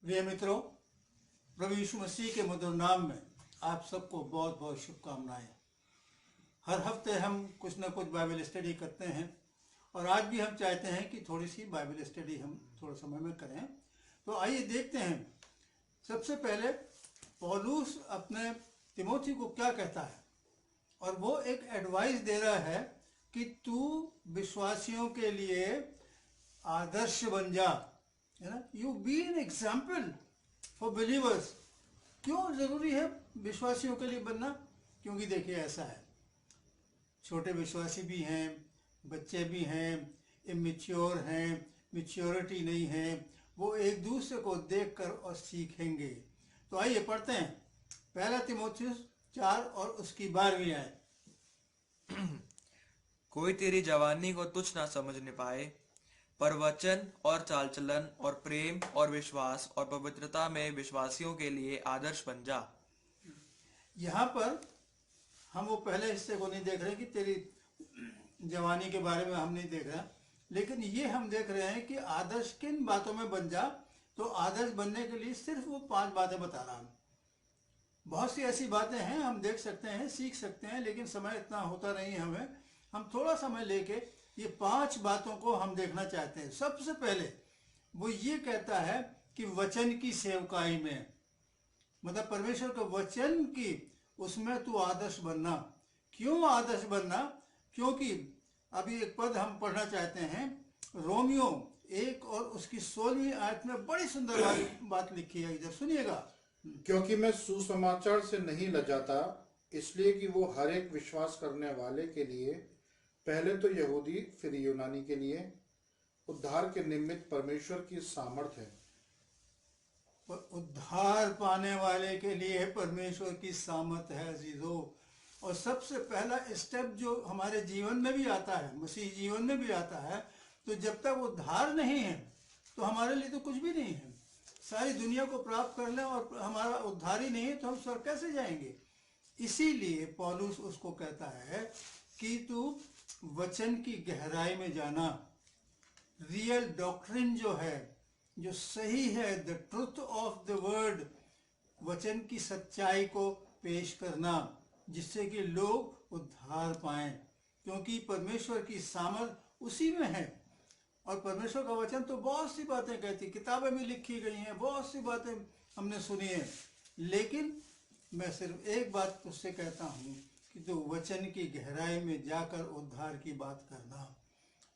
प्रिय मित्रों, प्रभु यीशु मसीह के मधुर नाम में आप सबको बहुत बहुत शुभकामनाएं। हर हफ्ते हम कुछ न कुछ बाइबल स्टडी करते हैं और आज भी हम चाहते हैं कि थोड़ी सी बाइबल स्टडी हम थोड़े समय में करें। तो आइए देखते हैं। सबसे पहले पौलुस अपने तिमोथी को क्या कहता है, और वो एक एडवाइस दे रहा है कि तू विश्वासियों के लिए आदर्श बन जा, है ना। You be an example for believers. क्यों जरूरी है विश्वासियों के लिए बनना? क्योंकि देखिए ऐसा है, छोटे विश्वासी भी हैं, बच्चे भी हैं, इमेच्योर हैं, मैच्योरिटी नहीं है, वो एक दूसरे को देखकर और सीखेंगे। तो आइए पढ़ते हैं पहला तीमुथियुस 4 और उसकी 12वीं आयत। कोई तेरी जवानी को तुच्छ ना समझने पाए, पर वचन और चाल चलन और प्रेम और विश्वास और पवित्रता में विश्वासियों के लिए आदर्श बन जा। यहाँ पर हम वो पहले हिस्से को नहीं देख रहे कि तेरी जवानी के बारे में हम नहीं देख रहे, लेकिन ये हम देख रहे हैं कि आदर्श किन बातों में बन जा। तो आदर्श बनने के लिए सिर्फ वो 5 बातें बता रहा हूँ। बहुत सी ऐसी बातें हैं हम देख सकते हैं, सीख सकते हैं, लेकिन समय इतना होता नहीं है हमें। हम थोड़ा समय लेके ये 5 बातों को हम देखना चाहते हैं। सबसे पहले वो ये कहता है कि वचन की सेवकाई में, मतलब परमेश्वर के वचन की, उसमें तू आदर्श बनना। क्यों आदर्श बनना? क्योंकि अभी एक पद हम पढ़ना चाहते हैं, रोमियो 1 और उसकी 16वीं आयत में बड़ी सुंदर बात लिखी है, इधर सुनिएगा। क्योंकि मैं सुसमाचार से नहीं लजाता, इसलिए कि वो हर एक विश्वास करने वाले के लिए, पहले तो यहूदी फिर यूनानी के लिए, उद्धार के निमित्त परमेश्वर की सामर्थ है। उद्धार पाने वाले के लिए परमेश्वर की सामर्थ है अजीजों। और सबसे पहला स्टेप जो हमारे जीवन में भी आता है, मसीह जीवन में भी आता है, तो जब तक उद्धार नहीं है तो हमारे लिए तो कुछ भी नहीं है। सारी दुनिया को प्राप्त कर लें और हमारा उद्धार ही नहीं है तो हम स्वर्ग कैसे जाएंगे? इसीलिए पौलुस उसको कहता है कि तू वचन की गहराई में जाना। रियल डॉक्ट्रिन जो है, जो सही है, the truth of the word, वचन की सच्चाई को पेश करना, जिससे कि लोग उद्धार पाएं। क्योंकि परमेश्वर की सामर्थ उसी में है। और परमेश्वर का वचन तो बहुत सी बातें कहती, किताबें भी लिखी गई हैं, बहुत सी बातें हमने सुनी है। लेकिन मैं सिर्फ एक बात तुझसे कहता हूँ कि तू वचन की गहराई में जाकर उद्धार की बात करना।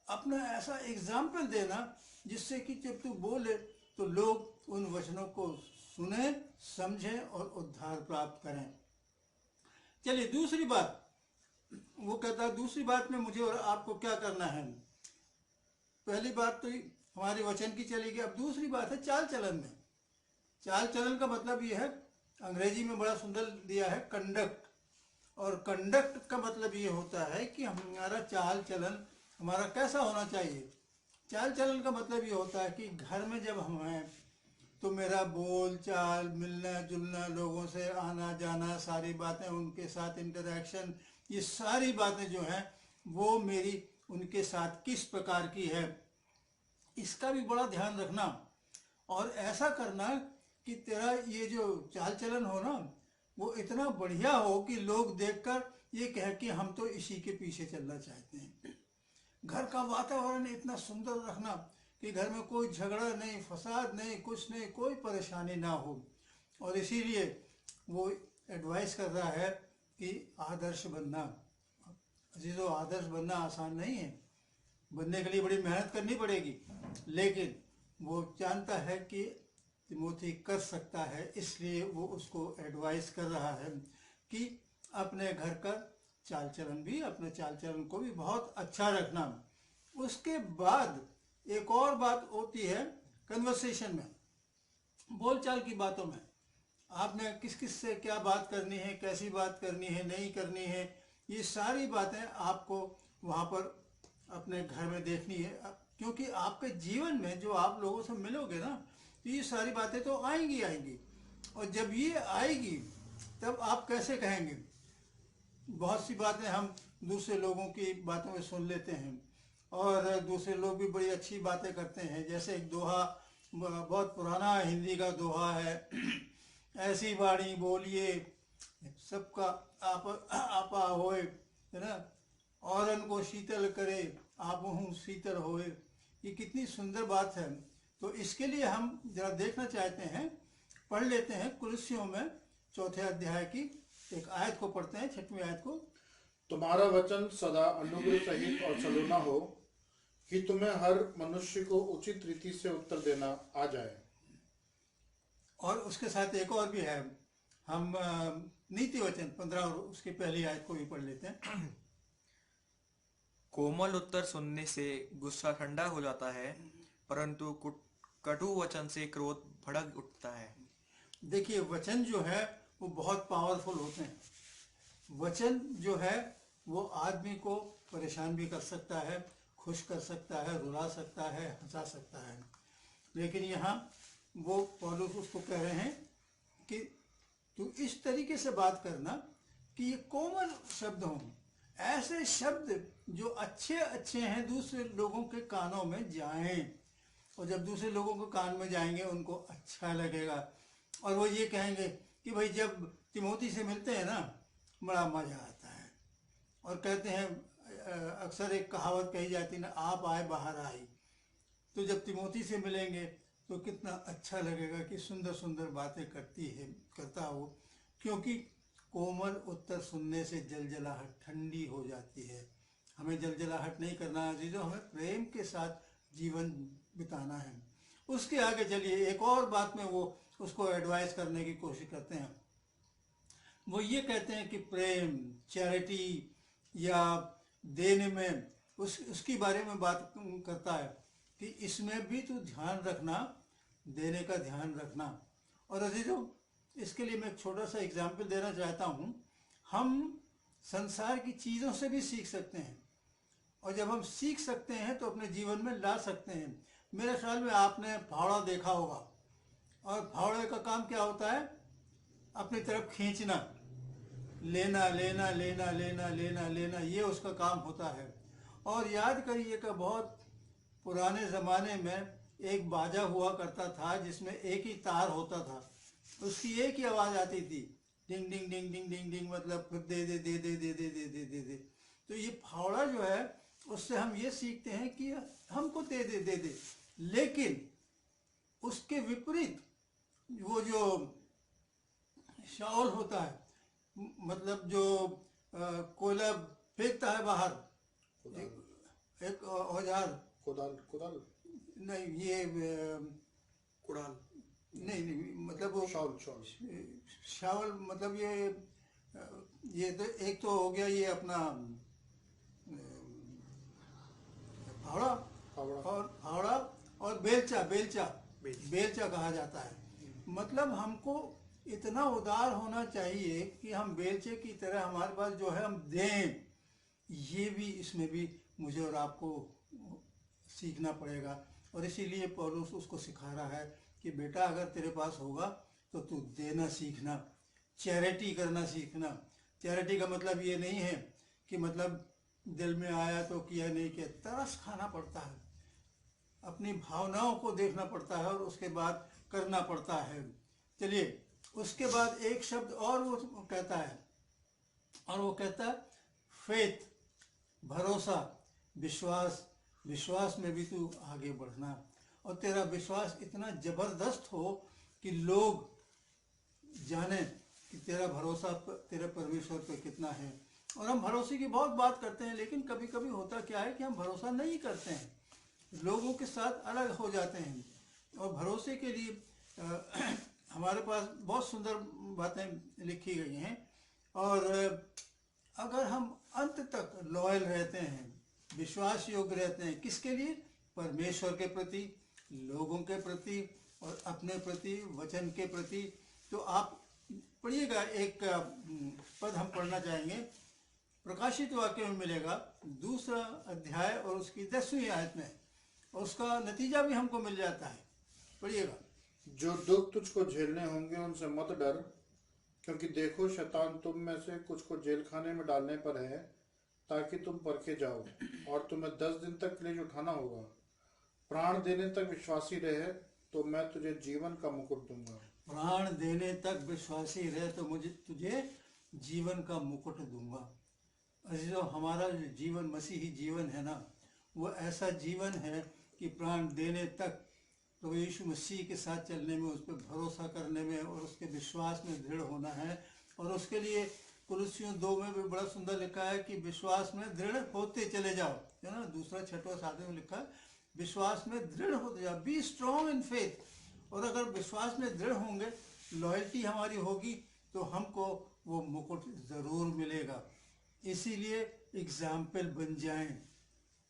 अपना ऐसा एग्जाम्पल देना जिससे कि जब तू बोले तो लोग उन वचनों को सुने, समझें और उद्धार प्राप्त करें। चलिए दूसरी बात, वो कहता है दूसरी बात में मुझे और आपको क्या करना है। पहली बात तो हमारे वचन की चली गई, अब दूसरी बात है चाल चलन में। चाल चलन का मतलब ये है, अंग्रेजी में बड़ा सुंदर दिया है, कंडक्ट। और कंडक्ट का मतलब ये होता है कि हमारा चाल चलन हमारा कैसा होना चाहिए। चाल चलन का मतलब ये होता है कि घर में जब हम हैं तो मेरा बोल चाल, मिलना जुलना, लोगों से आना जाना, सारी बातें, उनके साथ इंटरेक्शन, ये सारी बातें जो हैं वो मेरी उनके साथ किस प्रकार की है, इसका भी बड़ा ध्यान रखना। और ऐसा करना कि तेरा ये जो चाल चलन हो ना, वो इतना बढ़िया हो कि लोग देखकर ये कहे कि हम तो इसी के पीछे चलना चाहते हैं। घर का वातावरण इतना सुंदर रखना कि घर में कोई झगड़ा नहीं, फसाद नहीं, कुछ नहीं, कोई परेशानी ना हो। और इसीलिए वो एडवाइस कर रहा है कि आदर्श बनना। अजीजों, आदर्श बनना आसान नहीं है, बनने के लिए बड़ी मेहनत करनी पड़ेगी, लेकिन वो जानता है कि तिमोथी कर सकता है, इसलिए वो उसको एडवाइस कर रहा है कि अपने घर का चाल चलन भी, अपने चाल चलन को भी बहुत अच्छा रखना। उसके बाद एक और बात होती है कन्वर्सेशन में, बोलचाल की बातों में। आपने किस किस से क्या बात करनी है, कैसी बात करनी है, नहीं करनी है, ये सारी बातें आपको वहाँ पर अपने घर में देखनी है। क्योंकि आपके जीवन में जो आप लोगों से मिलोगे ना, तो ये सारी बातें तो आएंगी आएंगी। और जब ये आएगी तब आप कैसे कहेंगे। बहुत सी बातें हम दूसरे लोगों की बातों में सुन लेते हैं और दूसरे लोग भी बड़ी अच्छी बातें करते हैं। जैसे एक दोहा बहुत पुराना हिंदी का दोहा है, ऐसी वाणी बोलिए सबका आपा होए, है ना, औरन को शीतल करे आप हूँ शीतल होए। ये कितनी सुंदर बात है। तो इसके लिए हम जरा देखना चाहते हैं, पढ़ लेते हैं कुलुस्सियों में 4 अध्याय की एक आयत को पढ़ते हैं, 6वीं आयत को। तुम्हारा वचन सदा अनुग्रह सहित और सलोना हो, कि तुम्हें हर मनुष्य को उचित रीति से उत्तर देना आ जाए। और उसके साथ एक और भी है, हम नीति वचन 15 और उसकी पहली आयत को भी पढ़ लेते हैं। कोमल उत्तर सुनने से गुस्सा ठंडा हो जाता है, परंतु कटु वचन से क्रोध भड़क उठता है। देखिए, वचन जो है वो बहुत पावरफुल होते हैं। वचन जो है वो आदमी को परेशान भी कर सकता है, खुश कर सकता है, रुला सकता है, हंसा सकता है। लेकिन यहाँ वो पौलुस उसको कह रहे हैं कि तू इस तरीके से बात करना कि ये कोमल शब्द हों, ऐसे शब्द जो अच्छे अच्छे हैं, दूसरे लोगों के कानों में जाएं, और जब दूसरे लोगों के कान में जाएंगे उनको अच्छा लगेगा, और वो ये कहेंगे कि भाई जब तिमोथी से मिलते हैं ना बड़ा मज़ा आता है। और कहते हैं, अक्सर एक कहावत कही जाती है ना, आप आए बाहर आई। तो जब तिमोथी से मिलेंगे तो कितना अच्छा लगेगा कि सुंदर सुंदर बातें करता हो, क्योंकि कोमल उत्तर सुनने से जलजलाहट ठंडी हो जाती है। हमें जलजलाहट नहीं करना है अजीजों, हमें प्रेम के साथ जीवन बिताना है। उसके आगे चलिए एक और बात में वो उसको एडवाइस करने की कोशिश करते हैं। वो ये कहते हैं कि प्रेम, चैरिटी या देने में उसकी बारे में बात करता है कि इसमें भी तू ध्यान रखना, देने का ध्यान रखना। और अजीजों, इसके लिए मैं एक छोटा सा एग्जाम्पल देना चाहता हूँ। हम संसार की चीज़ों से भी सीख सकते हैं, और जब हम सीख सकते हैं तो अपने जीवन में ला सकते हैं। मेरे ख्याल में आपने फावड़ा देखा होगा, और फावड़े का काम क्या होता है? अपनी तरफ खींचना, लेना लेना लेना लेना लेना लेना, ये उसका काम होता है। और याद करिए कि बहुत पुराने ज़माने में एक बाजा हुआ करता था जिसमें एक ही तार होता था, उसकी एक ही आवाज़ आती थी, डिंग डिंग डिंग डिंग डिंग डिंग, मतलब दे दे दे दे दे दे दे दे दे दे। तो ये फावड़ा जो है उससे हम ये सीखते हैं कि हमको दे दे दे दे। लेकिन उसके विपरीत वो जो शाउल होता है, मतलब जो कोयला फेंकता है बाहर, एक औजार, कुदाल नहीं ये कुड़ाल, नहीं मतलब वो शावल, मतलब ये तो एक तो हो गया ये अपना फावड़ा और बेलचा कहा जाता है। मतलब हमको इतना उदार होना चाहिए कि हम बेलचे की तरह हमारे पास जो है हम दें। ये भी, इसमें भी मुझे और आपको सीखना पड़ेगा। और इसीलिए पौलुस उसको सिखा रहा है कि बेटा अगर तेरे पास होगा तो तू देना सीखना, चैरिटी करना सीखना। चैरिटी का मतलब ये नहीं है कि मतलब दिल में आया तो किया, नहीं किया। तरस खाना पड़ता है, अपनी भावनाओं को देखना पड़ता है और उसके बाद करना पड़ता है। चलिए, उसके बाद एक शब्द और वो कहता है, और वो कहता है फेथ, भरोसा, विश्वास। विश्वास में भी तू आगे बढ़ना, और तेरा विश्वास इतना जबरदस्त हो कि लोग जाने कि तेरा भरोसा तेरे परमेश्वर पे कितना है। और हम भरोसे की बहुत बात करते हैं, लेकिन कभी कभी होता क्या है कि हम भरोसा नहीं करते हैं, लोगों के साथ अलग हो जाते हैं। और भरोसे के लिए हमारे पास बहुत सुंदर बातें लिखी गई हैं। और अगर हम अंत तक लॉयल रहते हैं, विश्वास योग्य रहते हैं, किसके लिए? परमेश्वर के प्रति, लोगों के प्रति और अपने प्रति, वचन के प्रति। तो आप पढ़िएगा, एक पद हम पढ़ना चाहेंगे, प्रकाशित वाक्य में मिलेगा 2 अध्याय और उसकी 10वीं आयत में, और उसका नतीजा भी हमको मिल जाता है। पढ़िएगा। जो दुख तुझको झेलने होंगे उनसे मत डर, क्योंकि देखो शैतान तुम में से कुछ को जेल खाने में डालने पर है, ताकि तुम परखे जाओ, और तुम्हें 10 दिन तक क्लेश उठाना होगा। प्राण देने तक विश्वासी रहे, तो मैं तुझे जीवन का मुकुट दूंगा। प्राण देने तक विश्वासी रहे तो मुझे तुझे जीवन का मुकुट दूंगा। अजीजों, हमारा जो जीवन मसीही जीवन है ना, वो ऐसा जीवन है कि प्राण देने तक तो यीशु मसीह के साथ चलने में, उस पर भरोसा करने में और उसके विश्वास में दृढ़ होना है। और उसके लिए कुलुस्सियों 2 में भी बड़ा सुंदर लिखा है कि विश्वास में दृढ़ होते चले जाओ, है ना। दूसरा 6वां 7वां में लिखा है विश्वास में दृढ़ होते जाओ, बी स्ट्रॉन्ग इन फेथ। और अगर विश्वास में दृढ़ होंगे, लॉयल्टी हमारी होगी, तो हमको वो मुकुट ज़रूर मिलेगा। इसीलिए एग्जाम्पल बन जाएं।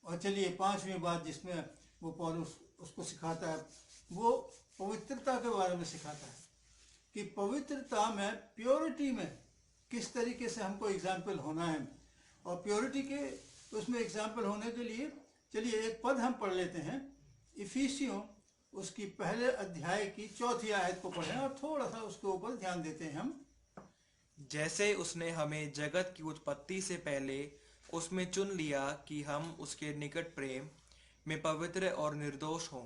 और चलिए 5वीं बात जिसमें वो पौलुस उसको सिखाता है, वो पवित्रता के बारे में सिखाता है कि पवित्रता में, प्योरिटी में किस तरीके से हमको एग्जाम्पल होना है। और प्योरिटी के उसमें एग्जाम्पल होने के लिए चलिए एक पद हम पढ़ लेते हैं, इफिसियों उसकी पहले अध्याय की 4थी आयत को पढ़ें और थोड़ा सा उसके ऊपर ध्यान देते हैं हम। जैसे उसने हमें जगत की उत्पत्ति से पहले उसमें चुन लिया कि हम उसके निकट प्रेम में पवित्र और निर्दोष हों।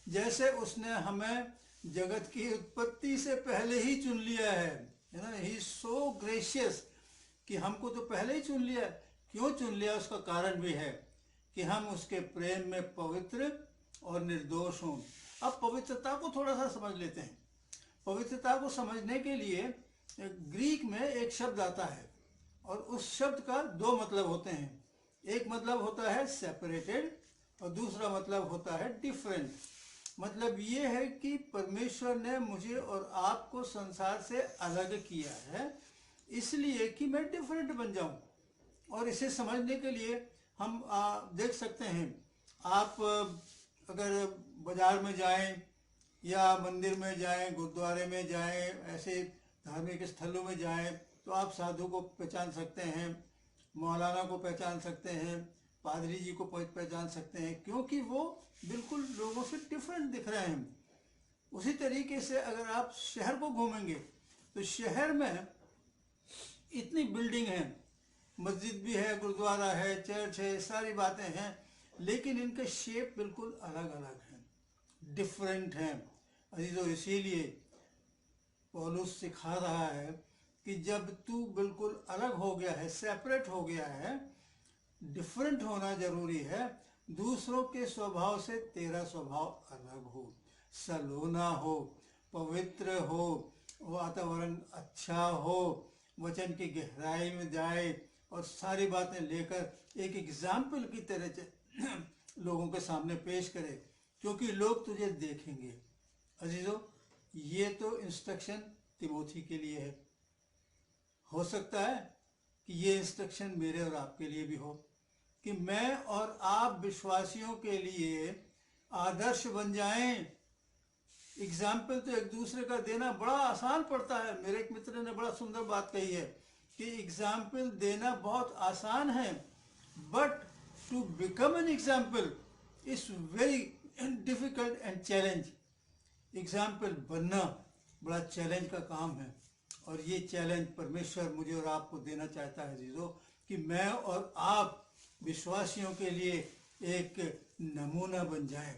जैसे उसने हमें जगत की उत्पत्ति से पहले ही चुन लिया है ना। ही सो ग्रेशियस कि हमको तो पहले ही चुन लिया। क्यों चुन लिया, उसका कारण भी है कि हम उसके प्रेम में पवित्र और निर्दोष हों। अब पवित्रता को थोड़ा सा समझ लेते हैं। पवित्रता को समझने के लिए ग्रीक में एक शब्द आता है और उस शब्द का 2 मतलब होते हैं। एक मतलब होता है सेपरेटेड और दूसरा मतलब होता है डिफरेंट। मतलब ये है कि परमेश्वर ने मुझे और आपको संसार से अलग किया है इसलिए कि मैं डिफरेंट बन जाऊं। और इसे समझने के लिए हम देख सकते हैं, आप अगर बाजार में जाएं या मंदिर में जाएं, गुरुद्वारे में जाएं, ऐसे धार्मिक स्थलों में जाएं, तो आप साधु को पहचान सकते हैं, मौलाना को पहचान सकते हैं, पादरी जी को पहचान सकते हैं, क्योंकि वो बिल्कुल लोगों से डिफरेंट दिख रहे हैं। उसी तरीके से अगर आप शहर को घूमेंगे तो शहर में इतनी बिल्डिंग है, मस्जिद भी है, गुरुद्वारा है, चर्च है, सारी बातें हैं, लेकिन इनके शेप बिल्कुल अलग अलग हैं, डिफरेंट हैं। अजीजों, इसीलिए पौलुस सिखा रहा है कि जब तू बिल्कुल अलग हो गया है, सेपरेट हो गया है, डिफरेंट होना जरूरी है। दूसरों के स्वभाव से तेरा स्वभाव अलग हो, सलोना हो, पवित्र हो, वातावरण अच्छा हो, वचन की गहराई में जाए और सारी बातें लेकर एक एग्जाम्पल की तरह लोगों के सामने पेश करे, क्योंकि लोग तुझे देखेंगे। अजीजों, ये तो इंस्ट्रक्शन तिमोथी के लिए है। हो सकता है कि ये इंस्ट्रक्शन मेरे और आपके लिए भी हो, कि मैं और आप विश्वासियों के लिए आदर्श बन जाएं। एग्जाम्पल तो एक दूसरे का देना बड़ा आसान पड़ता है। मेरे एक मित्र ने बड़ा सुंदर बात कही है कि एग्जाम्पल देना बहुत आसान है, but to become an example is very difficult and challenge. Example बनना बड़ा चैलेंज का काम है, और ये चैलेंज परमेश्वर मुझे और आपको देना चाहता है जीजो, कि मैं और आप विश्वासियों के लिए एक नमूना बन जाएं,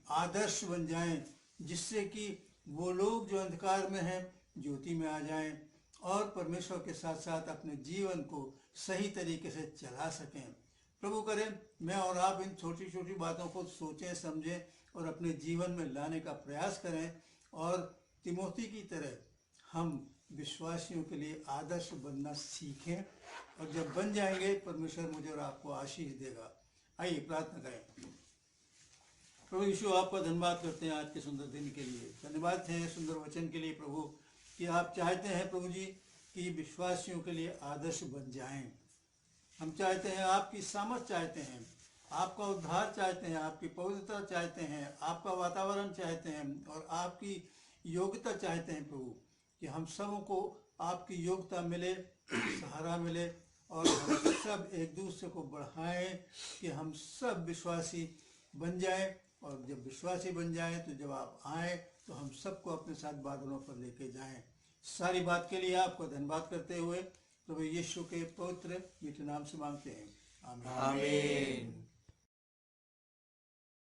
आदर्श बन जाएं, जिससे कि वो लोग जो अंधकार में हैं ज्योति में आ जाएं और परमेश्वर के साथ साथ अपने जीवन को सही तरीके से चला सकें। प्रभु करें मैं और आप इन छोटी छोटी बातों को सोचें, समझें और अपने जीवन में लाने का प्रयास करें, और तिमोथी की तरह हम विश्वासियों के लिए आदर्श बनना सीखें, और जब बन जाएंगे परमेश्वर मुझे और आपको आशीष देगा। आइए प्रार्थना करें। प्रभु यीशु, आपका धन्यवाद करते हैं आज के सुंदर दिन के लिए। धन्यवाद है सुंदर वचन के लिए प्रभु, कि आप चाहते हैं प्रभु जी कि विश्वासियों के लिए आदर्श बन जाएं। हम चाहते हैं, आपकी सामर्थ चाहते हैं, आपका उद्धार चाहते हैं, आपकी पवित्रता चाहते हैं, आपका वातावरण चाहते हैं और आपकी योग्यता चाहते हैं प्रभु, कि हम सबों को आपकी योग्यता मिले, सहारा मिले, और हम सब एक दूसरे को बढ़ाएं कि हम सब विश्वासी बन जाएं। और जब विश्वासी बन जाएं तो जब आप आए तो हम सबको अपने साथ बादलों पर लेके जाएं। सारी बात के लिए आपको धन्यवाद करते हुए प्रभु यीशु के पवित्र मीठे नाम से मांगते हैं, आमीन। आमीन।